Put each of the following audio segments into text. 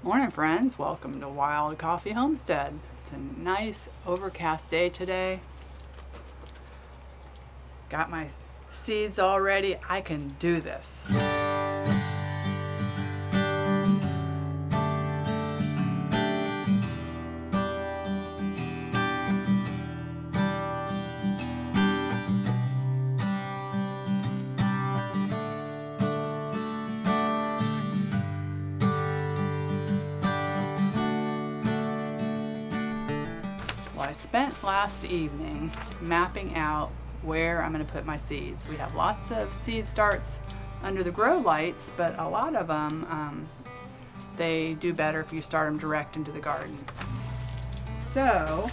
Morning friends, welcome to Wild Coffee Homestead. It's a nice overcast day today. Got my seeds all ready. I can do this. Well, I spent last evening mapping out where I'm going to put my seeds. We have lots of seed starts under the grow lights, but a lot of them, they do better if you start them direct into the garden. So,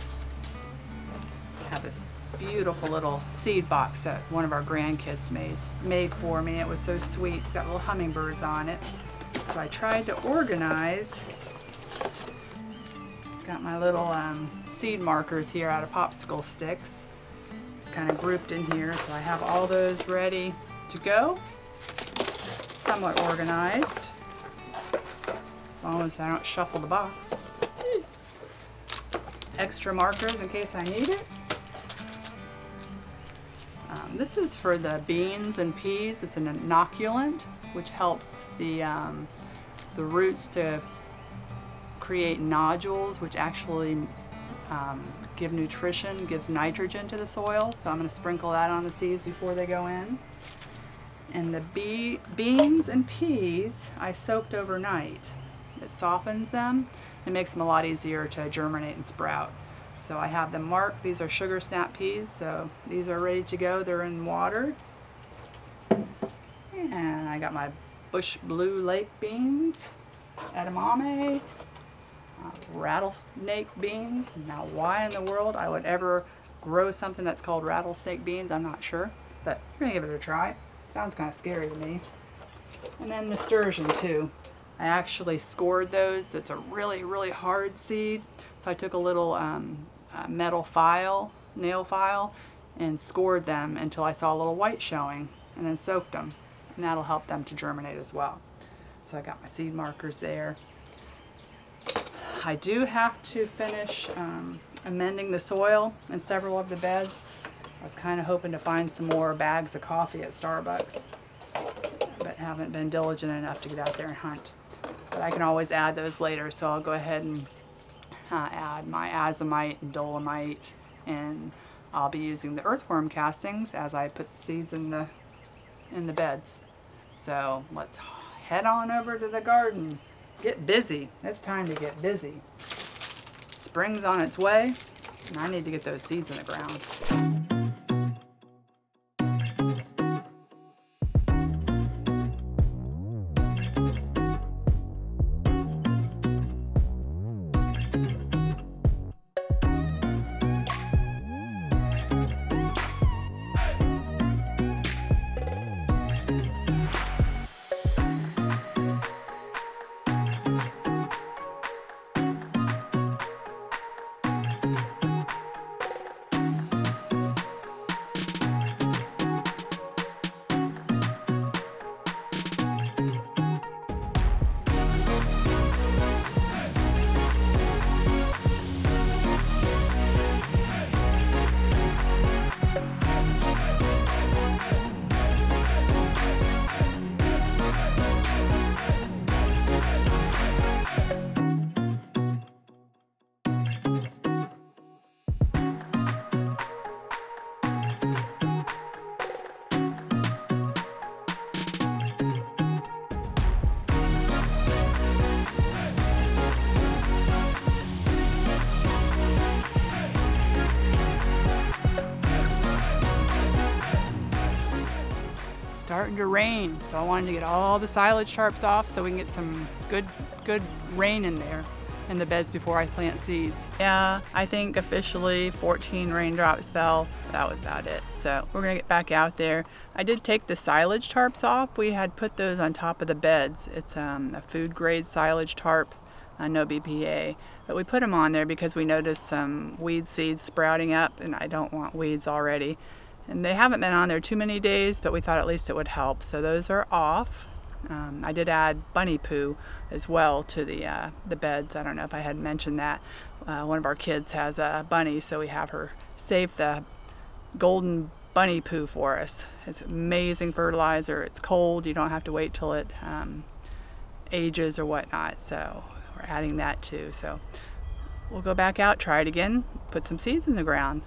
I have this beautiful little seed box that one of our grandkids made for me. It was so sweet. It's got little hummingbirds on it. So I tried to organize. Got my little seed markers here out of popsicle sticks, kind of grouped in here, so I have all those ready to go, somewhat organized, as long as I don't shuffle the box. Extra markers in case I need it. This is for the beans and peas. It's an inoculant, which helps the roots to create nodules, which actually give nutrition, gives nitrogen to the soil. So I'm going to sprinkle that on the seeds before they go in. And the beans and peas I soaked overnight. It softens them and makes them a lot easier to germinate and sprout. So I have them marked. These are sugar snap peas, so these are ready to go. They're in water. And I got my bush blue lake beans, edamame, rattlesnake beans. Now why in the world I would ever grow something that's called rattlesnake beans, I'm not sure, but we're gonna give it a try. Sounds kind of scary to me. And then nasturtium too. I actually scored those. It's a really hard seed, so I took a little metal file, nail file, and scored them until I saw a little white showing, and then soaked them, and that'll help them to germinate as well. So I got my seed markers there. I do have to finish amending the soil in several of the beds. I was kind of hoping to find some more bags of coffee at Starbucks, but haven't been diligent enough to get out there and hunt. But I can always add those later, so I'll go ahead and add my azomite and dolomite, and I'll be using the earthworm castings as I put the seeds in the beds. So let's head on over to the garden. Get busy. It's time to get busy. Spring's on its way, and I need to get those seeds in the ground. Starting to rain, so I wanted to get all the silage tarps off so we can get some good rain in there in the beds before I plant seeds. Yeah, I think officially 14 raindrops fell. That was about it. So we're gonna get back out there. I did take the silage tarps off. We had put those on top of the beds. It's a food grade silage tarp, no BPA. But we put them on there because we noticed some weed seeds sprouting up, and I don't want weeds already. And they haven't been on there too many days, but we thought at least it would help. So those are off. I did add bunny poo as well to the beds. I don't know if I had mentioned that. One of our kids has a bunny, so we have her save the golden bunny poo for us. It's amazing fertilizer. It's cold. You don't have to wait till it ages or whatnot. So we're adding that too. So we'll go back out, try it again, put some seeds in the ground.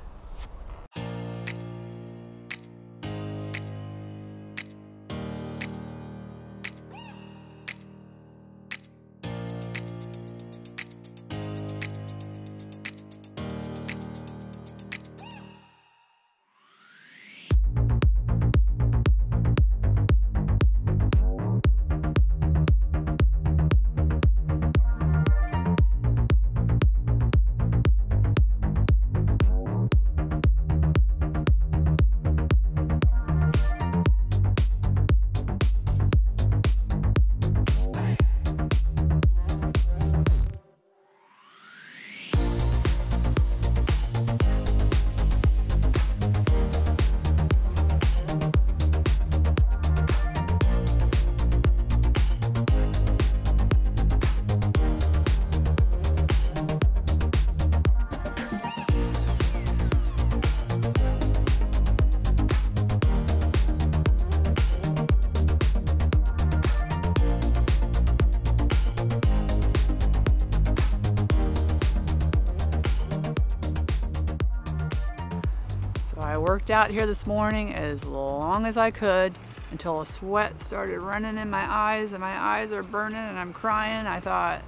I worked out here this morning as long as I could until a sweat started running in my eyes and my eyes are burning and I'm crying. I thought,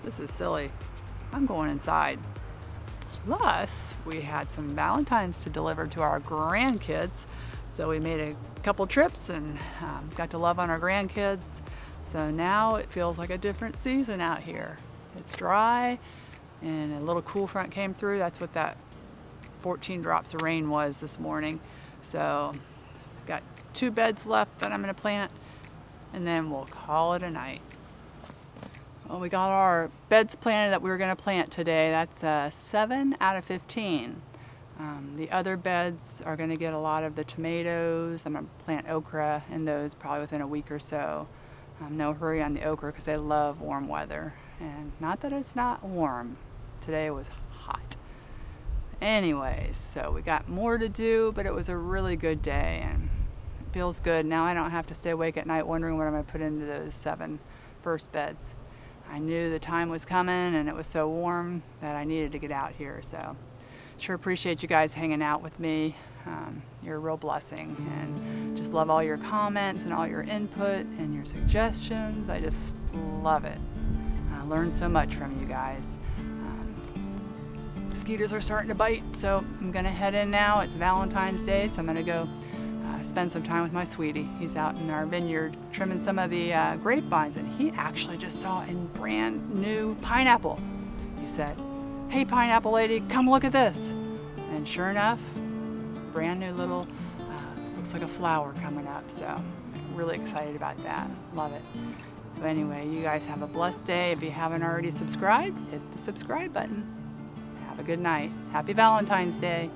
this is silly. I'm going inside. Plus, we had some Valentines to deliver to our grandkids. So we made a couple trips and got to love on our grandkids. So now it feels like a different season out here. It's dry and a little cool front came through. That's what that 14 drops of rain was this morning. So got 2 beds left that I'm going to plant and then we'll call it a night. Well, we got our beds planted that we were going to plant today. That's 7 out of 15. The other beds are going to get a lot of the tomatoes. I'm going to plant okra in those probably within a week or so. No hurry on the okra because they love warm weather. And not that it's not warm. Today was hot. Anyways, so we got more to do, but it was a really good day and it feels good. Now I don't have to stay awake at night wondering what I'm going to put into those 7 first beds. I knew the time was coming and it was so warm that I needed to get out here. So sure appreciate you guys hanging out with me. You're a real blessing and just love all your comments and all your input and your suggestions. I just love it. I learned so much from you guys. Mosquitoes are starting to bite, so I'm gonna head in now. It's Valentine's Day, so I'm gonna go spend some time with my sweetie. He's out in our vineyard trimming some of the grapevines, and he actually just saw a brand new pineapple. He said, "Hey, pineapple lady, come look at this." And sure enough, brand new little, looks like a flower coming up. So I'm really excited about that. Love it. So anyway, you guys have a blessed day. If you haven't already subscribed, hit the subscribe button. Have a good night. Happy Valentine's Day.